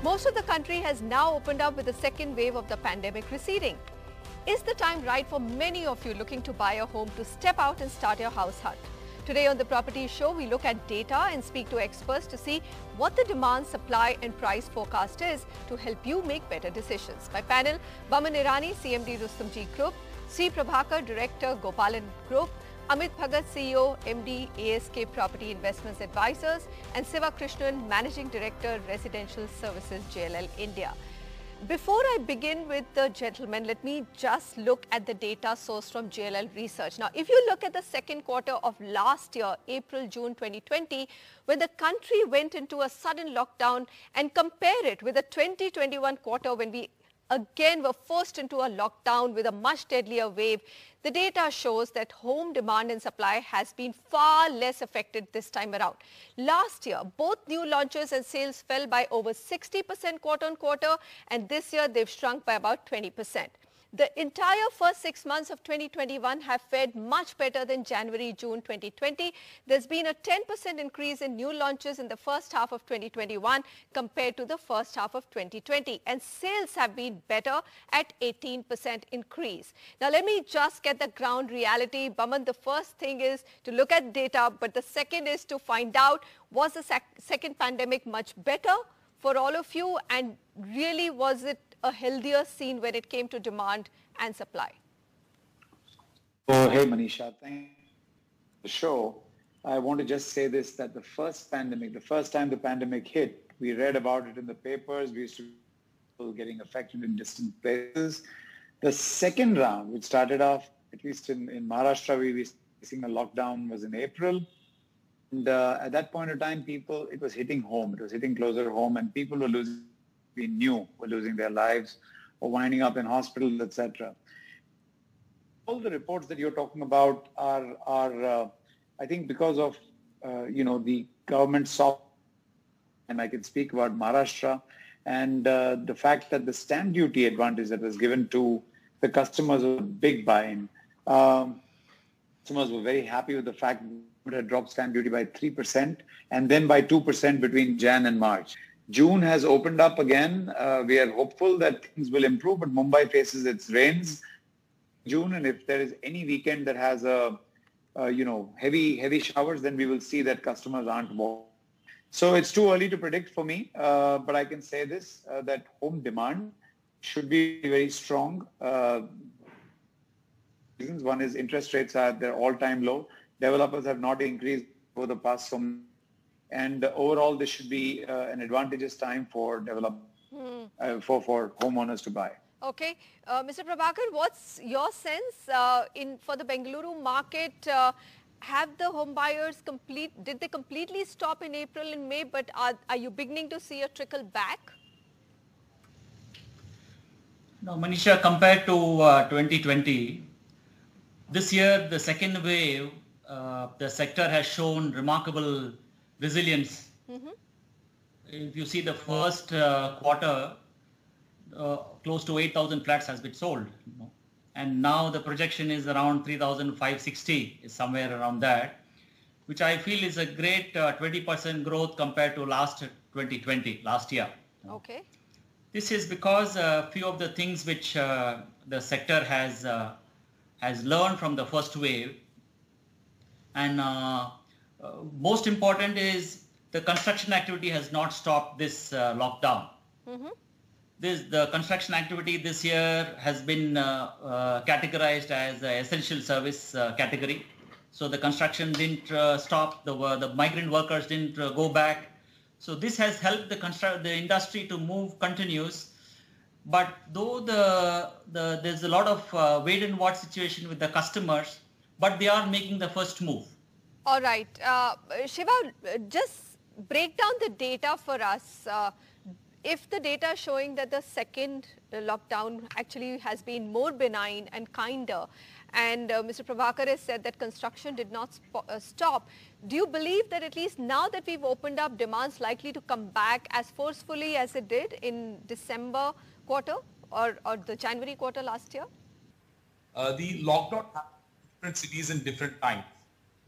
Most of the country has now opened up with the second wave of the pandemic receding. Is the time right for many of you looking to buy a home to step out and start your house hunt? Today on the Property Show, we look at data and speak to experts to see what the demand, supply and price forecast is to help you make better decisions. My panel, Baman Irani, CMD Rustomjee Group, C. Prabhakar, Director, Gopalan Group, Amit Bhagat, CEO, MD, ASK Property Investments Advisors, and Siva Krishnan, Managing Director, Residential Services, JLL India. Before I begin with the gentlemen, let me just look at the data sourced from JLL Research. Now, if you look at the second quarter of last year, April-June 2020, when the country went into a sudden lockdown, and compare it with the 2021 quarter when we again were forced into a lockdown with a much deadlier wave, the data shows that home demand and supply has been far less affected this time around. Last year, both new launches and sales fell by over 60% quarter on quarter, and this year they've shrunk by about 20%. The entire first 6 months of 2021 have fared much better than January-June 2020. There's been a 10% increase in new launches in the first half of 2021 compared to the first half of 2020. And sales have been better at 18% increase. Now, let me just get the ground reality. Baman, the first thing is to look at data, but the second is to find out, was the second pandemic much better for all of you? And really, was it a healthier scene when it came to demand and supply? Oh, hey, Manisha, thank you for the show. I want to just say this, that the first time the pandemic hit, we read about it in the papers. We used to see people getting affected in distant places. The second round, which started off, at least in Maharashtra, we were facing a lockdown, was in April. And at that point of time, it was hitting home. It was hitting closer home, and people were losing their lives or winding up in hospitals, etc. All the reports that you're talking about are I think, because of the government soft, and I can speak about Maharashtra, and the fact that the stamp duty advantage that was given to the customers was a big buy-in. Customers were very happy with the fact that it had dropped stamp duty by 3% and then by 2% between Jan and March. June has opened up again. We are hopeful that things will improve, but Mumbai faces its rains in June, and if there is any weekend that has heavy showers, then we will see that customers aren't walking. So it's too early to predict for me, but I can say this, that home demand should be very strong. Reasons. One is interest rates are at their all-time low. Developers have not increased over the past some. And overall, this should be an advantageous time for for homeowners to buy. Okay, Mr. Prabhakar, what's your sense for the Bengaluru market? Have the home buyers did they completely stop in April and May? But are you beginning to see a trickle back? No, Manisha, compared to 2020, this year the second wave, the sector has shown remarkable resilience. Mm-hmm. If you see the first quarter, close to 8,000 flats has been sold, and now the projection is around 3,560, is somewhere around that, which I feel is a great 20% growth compared to last year. Okay. This is because a few of the things which the sector has learned from the first wave, and most important is the construction activity has not stopped this lockdown. Mm-hmm. The construction activity this year has been categorized as an essential service category. So the construction didn't stop, the migrant workers didn't go back. So this has helped the industry to move continuous. But though there's a lot of wait and watch situation with the customers, but they are making the first move. All right. Shiva, just break down the data for us. If the data showing that the second lockdown actually has been more benign and kinder, and Mr. Prabhakar has said that construction did not stop, do you believe that at least now that we've opened up, demand's likely to come back as forcefully as it did in December quarter or the January quarter last year? The lockdown happened in different cities in different times.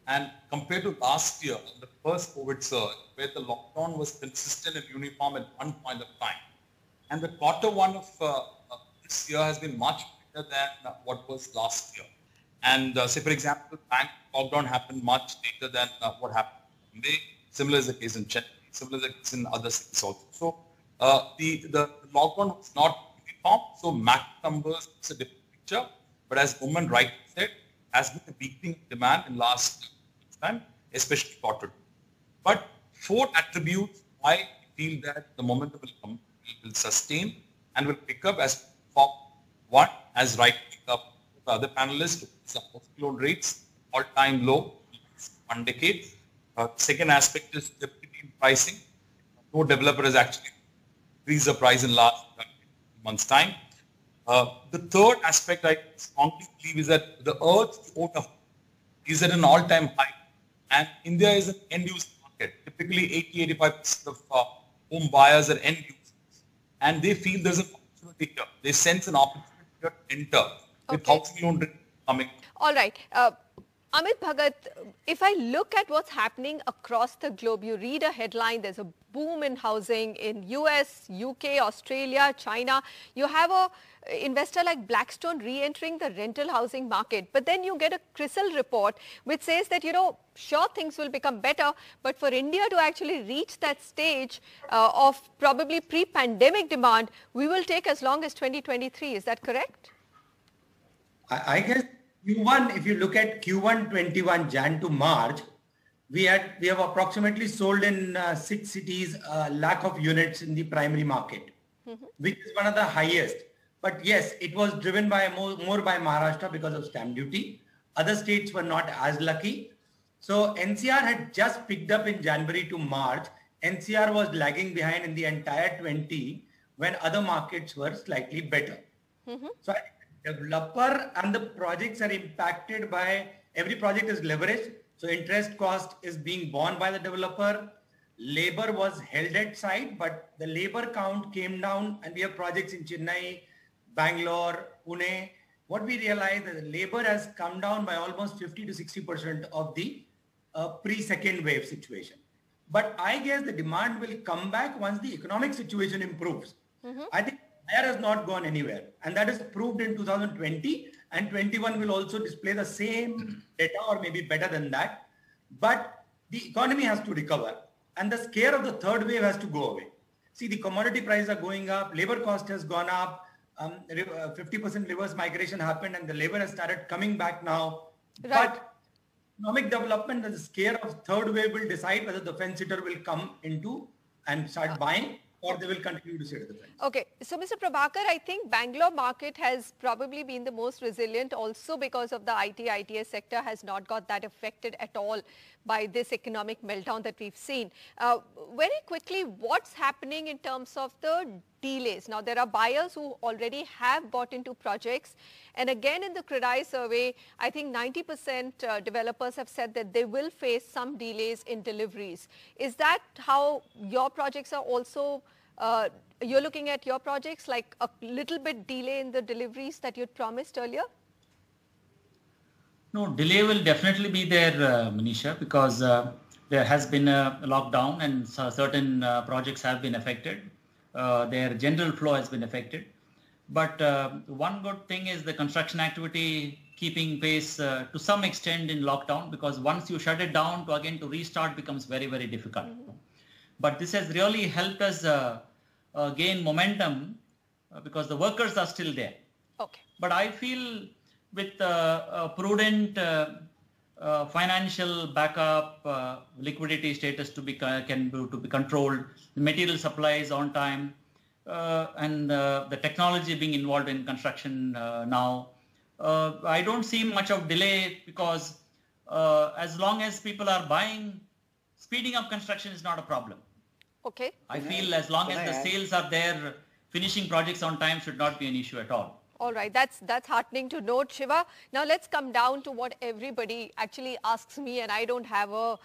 And compared to last year, the first COVID surge, where the lockdown was consistent and uniform at one point of time, and the quarter one of this year has been much better than what was last year. And say, for example, bank lockdown happened much later than what happened in May. Similar is the case in Chennai. Similar is the case in other cities also. So the lockdown was not uniform. So macro numbers is a different picture. But as Oman rightly said, has been a weakening of demand in last time, especially quarter two. But four attributes why we feel that the momentum will sustain and will pick up as for one, as rightly picked up the other panelists, the housing loan rates all-time low, 1 decade. Second aspect is stability in pricing. No developer has actually increased the price in last month's time. The third aspect I strongly believe is that the urge to own a home is at an all-time high. And India is an end-use market. Typically 80-85% of home buyers are end users. And they feel there's an opportunity here. They sense an opportunity here to enter with housing loan coming. All right. Amit Bhagat, if I look at what's happening across the globe, you read a headline, there's a boom in housing in US, UK, Australia, China. You have a investor like Blackstone re-entering the rental housing market. But then you get a CRISIL report which says that, sure, things will become better, but for India to actually reach that stage of probably pre-pandemic demand, we will take as long as 2023. Is that correct? I guess Q1, if you look at Q1 21 Jan to March, we have approximately sold in 6 cities a lakh of units in the primary market, which is one of the highest. But yes, it was driven by more by Maharashtra because of stamp duty. Other states were not as lucky. So NCR had just picked up in January to March. NCR was lagging behind in the entire 20 when other markets were slightly better. So developer and the projects are impacted by, every project is leveraged. So interest cost is being borne by the developer. Labor was held at site, but the labor count came down, and we have projects in Chennai, Bangalore, Pune. What we realized is the labor has come down by almost 50 to 60% of the pre-second wave situation. But I guess the demand will come back once the economic situation improves. I think buyer has not gone anywhere, and that is proved in 2020, and 21 will also display the same data or maybe better than that. But the economy has to recover, and the scare of the third wave has to go away. See, the commodity prices are going up, labor cost has gone up, 50% reverse migration happened, and the labor has started coming back now. Right. But economic development and the scare of third wave will decide whether the fence sitter will come into and start buying, or they will continue to sit at the fence. Okay. So, Mr. Prabhakar, I think Bangalore market has probably been the most resilient also because of the ITS sector has not got that affected at all by this economic meltdown that we've seen. Very quickly, what's happening in terms of the delays? Now, there are buyers who already have bought into projects. And again, in the CREDAI survey, I think 90% developers have said that they will face some delays in deliveries. Is that how your projects are also, you're looking at your projects like a little bit delay in the deliveries that you'd promised earlier? No, delay will definitely be there, Manisha, because there has been a lockdown and certain projects have been affected. Their general flow has been affected. But one good thing is the construction activity keeping pace to some extent in lockdown, because once you shut it down, to restart becomes very, very difficult. But this has really helped us gain momentum because the workers are still there. Okay. But I feel with a prudent financial backup, liquidity status to be controlled, the material supplies on time, and the technology being involved in construction now, I don't see much of delay, because as long as people are buying, speeding up construction is not a problem. Okay. I feel as long as the sales are there, finishing projects on time should not be an issue at all. All right, that's heartening to note, Shiva. Now let's come down to what everybody actually asks me, and I don't have a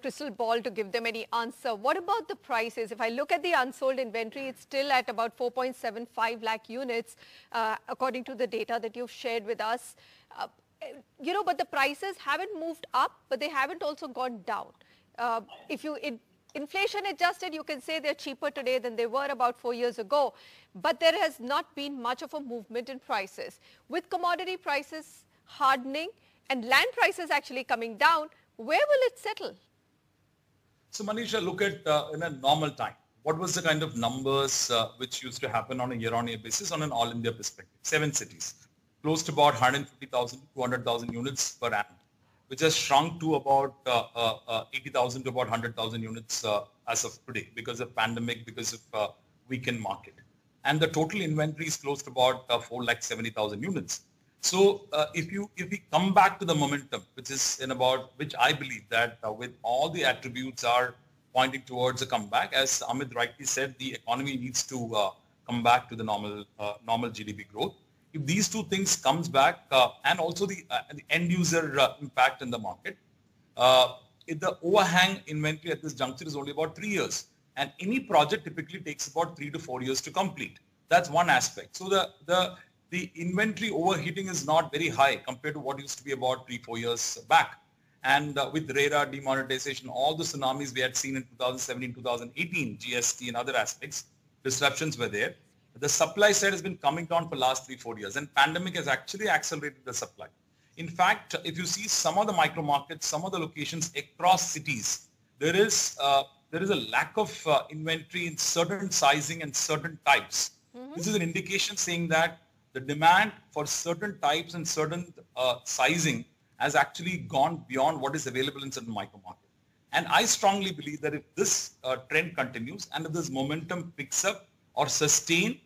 crystal ball to give them any answer. What about the prices? If I look at the unsold inventory, it's still at about 4.75 lakh units, according to the data that you've shared with us. But the prices haven't moved up, but they haven't also gone down. If you inflation adjusted, you can say they're cheaper today than they were about 4 years ago. But there has not been much of a movement in prices. With commodity prices hardening and land prices actually coming down, where will it settle? So Manisha, look at in a normal time. What was the kind of numbers which used to happen on a year-on-year basis on an all-India perspective? 7 cities, close to about 150,000 to 200,000 units per annum, which has shrunk to about 80,000 to about 100,000 units as of today because of pandemic, because of weakened market. And the total inventory is close to about 470,000 units. So if we come back to the momentum, which I believe that with all the attributes are pointing towards a comeback, as Amit rightly said, the economy needs to come back to the normal GDP growth. If these two things comes back and also the end user impact in the market, if the overhang inventory at this juncture is only about 3 years, and any project typically takes about 3 to 4 years to complete. That's one aspect. So the inventory overheating is not very high compared to what used to be about 3-4 years back. And with RERA, demonetization, all the tsunamis we had seen in 2017, 2018, GST and other aspects, disruptions were there. The supply side has been coming down for the last 3-4 years, and pandemic has actually accelerated the supply. In fact, if you see some of the micro markets, some of the locations across cities, there is a lack of inventory in certain sizing and certain types. This is an indication saying that the demand for certain types and certain sizing has actually gone beyond what is available in certain micro market. And I strongly believe that if this trend continues and if this momentum picks up or sustain,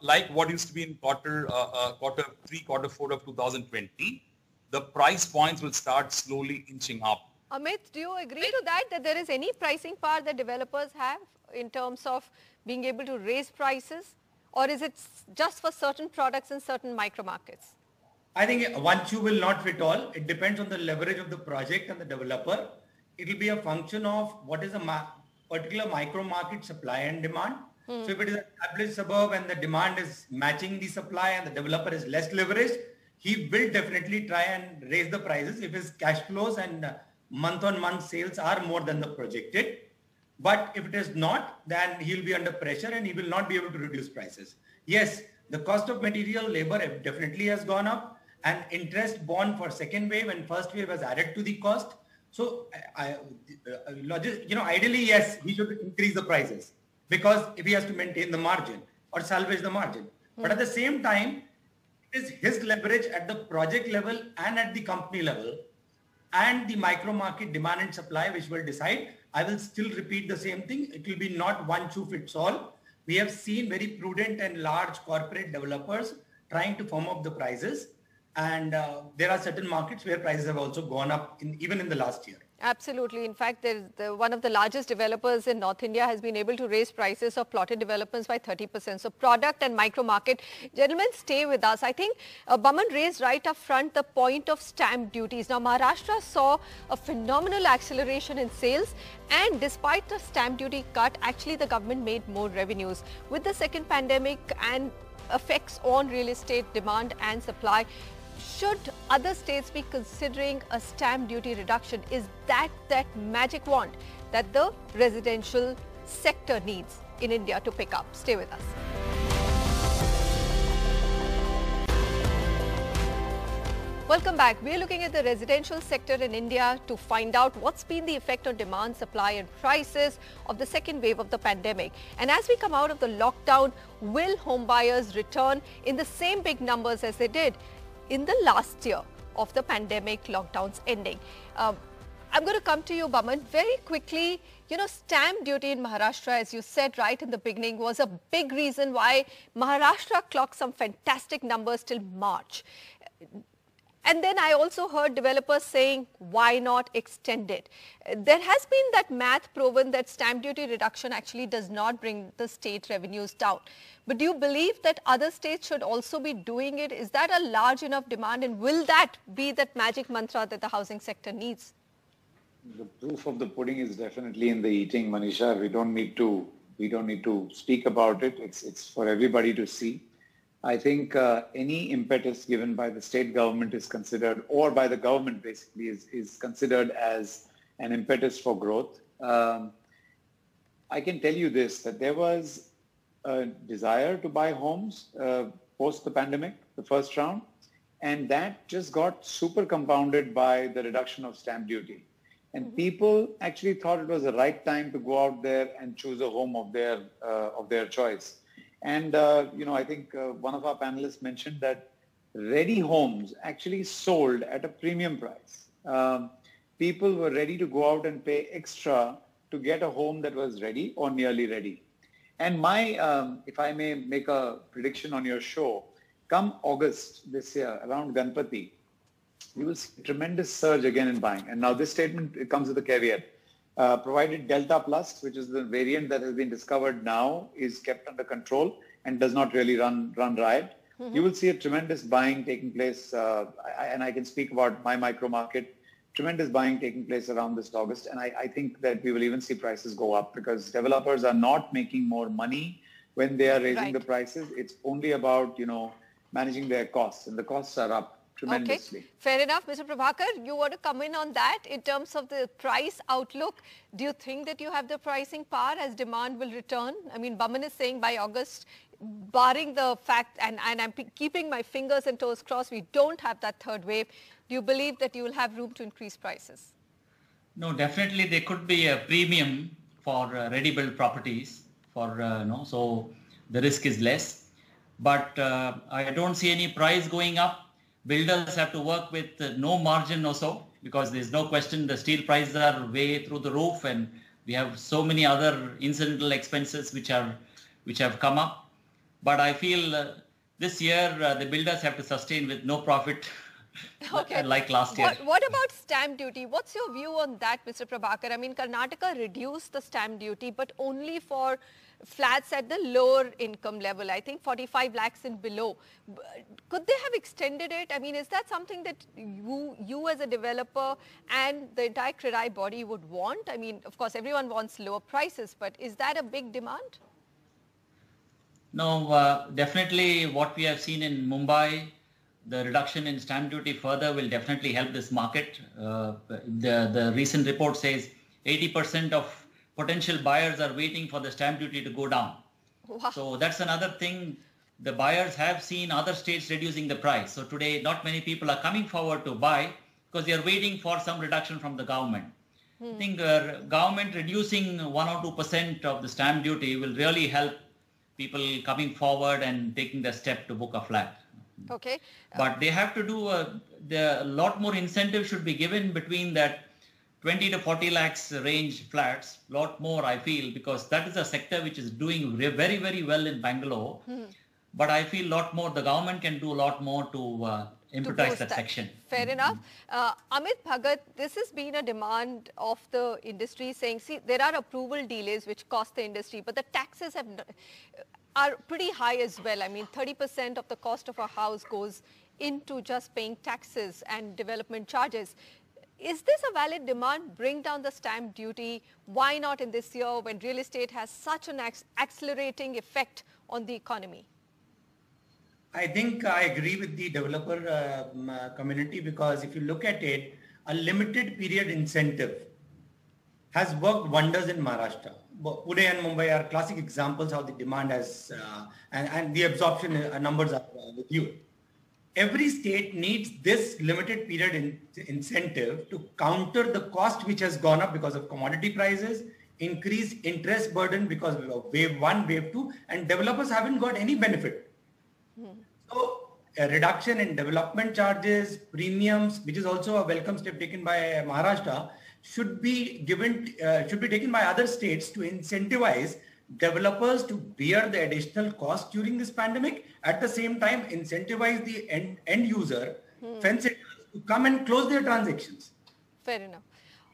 like what used to be in quarter 3, quarter 4 of 2020, the price points will start slowly inching up. Amit, do you agree to that there is any pricing power that developers have in terms of being able to raise prices? Or is it just for certain products in certain micro markets? I think one shoe will not fit all. It depends on the leverage of the project and the developer. It will be a function of what is a particular micro market supply and demand. So if it is an established suburb and the demand is matching the supply and the developer is less leveraged, he will definitely try and raise the prices if his cash flows and month-on-month sales are more than the projected. But if it is not, then he'll be under pressure and he will not be able to reduce prices. Yes, the cost of material labor definitely has gone up, and interest borne for second wave and first wave has added to the cost. So, ideally, yes, he should increase the prices because if he has to maintain the margin or salvage the margin. But at the same time, it is his leverage at the project level and at the company level and the micro market demand and supply which will decide. I will still repeat the same thing. It will be not one shoe fits all. We have seen very prudent and large corporate developers trying to firm up the prices. And there are certain markets where prices have also gone up even in the last year. Absolutely. In fact, one of the largest developers in North India has been able to raise prices of plotted developments by 30%. So product and micro market. Gentlemen, stay with us. I think Baman raised right up front the point of stamp duties. Now, Maharashtra saw a phenomenal acceleration in sales, and despite the stamp duty cut, actually the government made more revenues. With the second pandemic and effects on real estate demand and supply, should other states be considering a stamp duty reduction? Is that magic wand that the residential sector needs in India to pick up? Stay with us. Welcome back. We're looking at the residential sector in India to find out what's been the effect on demand, supply and prices of the second wave of the pandemic. And as we come out of the lockdown, will home buyers return in the same big numbers as they did in the last year of the pandemic lockdowns ending? I'm going to come to you, Baman, very quickly. Stamp duty in Maharashtra, as you said right in the beginning, was a big reason why Maharashtra clocked some fantastic numbers till March. And then I also heard developers saying, why not extend it? There has been that math proven that stamp duty reduction actually does not bring the state revenues down. But do you believe that other states should also be doing it? Is that a large enough demand, and will that be that magic mantra that the housing sector needs? The proof of the pudding is definitely in the eating, Manisha. We don't need to speak about it. It's for everybody to see. I think any impetus given by the state government is considered, or by the government basically, is considered as an impetus for growth. I can tell you this, that there was a desire to buy homes post the pandemic, the first round, and that just got super compounded by the reduction of stamp duty. And people actually thought it was the right time to go out there and choose a home of their choice. And, I think one of our panelists mentioned that ready homes actually sold at a premium price. People were ready to go out and pay extra to get a home that was ready or nearly ready. And if I may make a prediction on your show, come August this year, around Ganpati, you will see a tremendous surge again in buying. And now this statement, it comes with a caveat. Provided Delta Plus, which is the variant that has been discovered now, is kept under control and does not really run riot, you will see a tremendous buying taking place. And I can speak about my micro market, tremendous buying taking place around this August. And I think that we will even see prices go up because developers are not making more money when they are raising the prices. It's only about, managing their costs, and the costs are up tremendously. Okay, fair enough. Mr. Prabhakar, you want to come in on that in terms of the price outlook? Do you think that you have the pricing power as demand will return? I mean, Baman is saying by August, barring the fact, and I'm keeping my fingers and toes crossed, we don't have that third wave. Do you believe that you will have room to increase prices? No, definitely there could be a premium for ready-built properties so the risk is less. But I don't see any price going up. Builders have to work with no margin or so, because there's no question the steel prices are way through the roof, and we have so many other incidental expenses which have come up. But I feel this year the builders have to sustain with no profit. Okay. Like last year. What about stamp duty? What's your view on that, Mr. Prabhakar? I mean, Karnataka reduced the stamp duty, but only for flats at the lower income level, I think 45 lakhs and below. Could they have extended it? I mean, is that something that you as a developer and the entire CREDAI body would want? I mean, of course, everyone wants lower prices, but is that a big demand? No, definitely what we have seen in Mumbai, the reduction in stamp duty further will definitely help this market. The recent report says 80% of potential buyers are waiting for the stamp duty to go down. Wow. So that's another thing. The buyers have seen other states reducing the price. So today, not many people are coming forward to buy because they are waiting for some reduction from the government. I think government reducing 1 or 2% of the stamp duty will really help people coming forward and taking the step to book a flat. Okay. But they have to do a lot more incentive should be given between that 20 to 40 lakhs range flats, lot more I feel, because that is a sector which is doing very, very well in Bangalore. But I feel lot more, the government can do a lot more to improvise that section. Fair enough. Amit Bhagat, this has been a demand of the industry saying, see, there are approval delays which cost the industry, but the taxes are pretty high as well. I mean, 30% of the cost of a house goes into just paying taxes and development charges. Is this a valid demand? Bring down the stamp duty. Why not in this year when real estate has such an accelerating effect on the economy? I think I agree with the developer community, because if you look at it, a limited period incentive has worked wonders in Maharashtra. Pune and Mumbai are classic examples how the demand has and the absorption numbers are with you. Every state needs this limited period incentive to counter the cost which has gone up because of commodity prices, increased interest burden because of wave 1, wave 2, and developers haven't got any benefit. So a reduction in development charges, premiums, which is also a welcome step taken by Maharashtra, should be taken by other states to incentivize developers to bear the additional cost during this pandemic. At the same time, incentivize the end user, fence sitters, to come and close their transactions. Fair enough.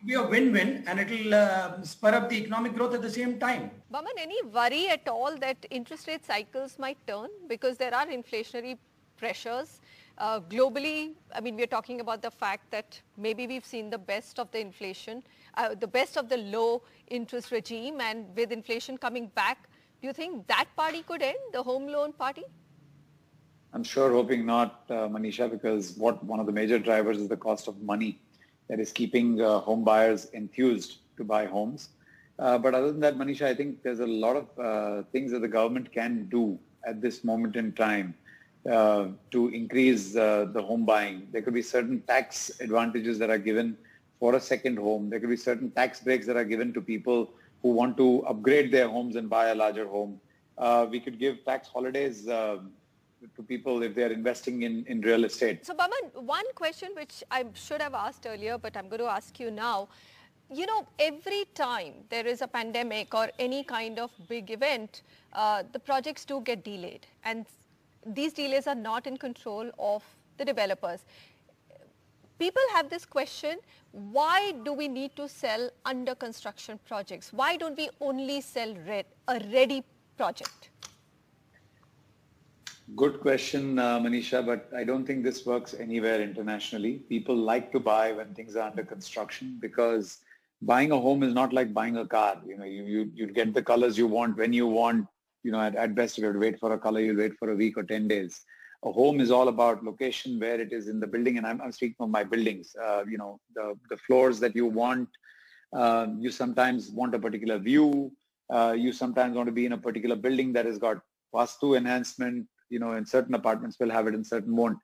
It'll be a win-win, and it will spur up the economic growth at the same time. Baman, any worry at all that interest rate cycles might turn because there are inflationary pressures? Globally, I mean, we're talking about the fact that maybe we've seen the best of the inflation, the best of the low interest regime, and with inflation coming back, do you think that party could end, the home loan party? I'm sure hoping not, Manisha, because one of the major drivers is the cost of money that is keeping home buyers enthused to buy homes. But other than that, Manisha, I think there's a lot of things that the government can do at this moment in time to increase the home buying. There could be certain tax advantages that are given for a second home. There could be certain tax breaks that are given to people who want to upgrade their homes and buy a larger home. We could give tax holidays to people if they're investing in real estate. So, Baman, one question which I should have asked earlier, but I'm going to ask you now. You know, every time there is a pandemic or any kind of big event, the projects do get delayed. And these delays are not in control of the developers. People have this question, why do we need to sell under construction projects? Why don't we only sell a ready project? Good question, Manisha, but I don't think this works anywhere internationally. People like to buy when things are under construction because buying a home is not like buying a car. You know, you get the colors you want when you want. You know, at best, if you have to wait for a color, you'll wait for a week or 10 days. A home is all about location, where it is in the building, and I'm speaking of my buildings. You know, the floors that you want. You sometimes want a particular view. You sometimes want to be in a particular building that has got Vastu enhancement. You know, in certain apartments will have it, in certain won't.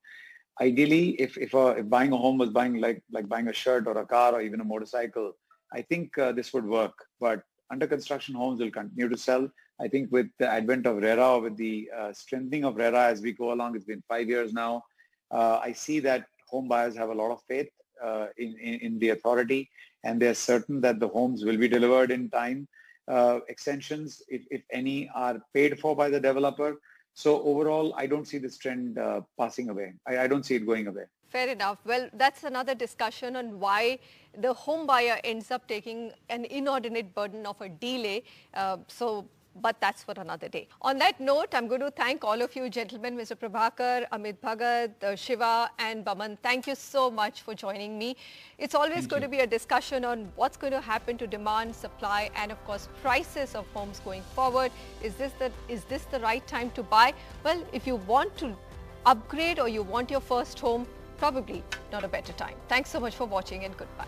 Ideally, if buying a home was buying like buying a shirt or a car or even a motorcycle, I think this would work. But under construction homes will continue to sell. I think with the advent of RERA, with the strengthening of RERA as we go along, it's been 5 years now. I see that home buyers have a lot of faith in the authority, and they're certain that the homes will be delivered in time. Extensions, if any, are paid for by the developer. So overall, I don't see this trend passing away. I don't see it going away. Fair enough. Well, that's another discussion on why the home buyer ends up taking an inordinate burden of a delay. But that's for another day. On that note, I'm going to thank all of you gentlemen, Mr. Prabhakar, Amit Bhagat, Shiva and Baman. Thank you so much for joining me. It's always going to be a discussion on what's going to happen to demand, supply and of course prices of homes going forward. Is this the right time to buy? Well, if you want to upgrade or you want your first home, probably not a better time. Thanks so much for watching and goodbye.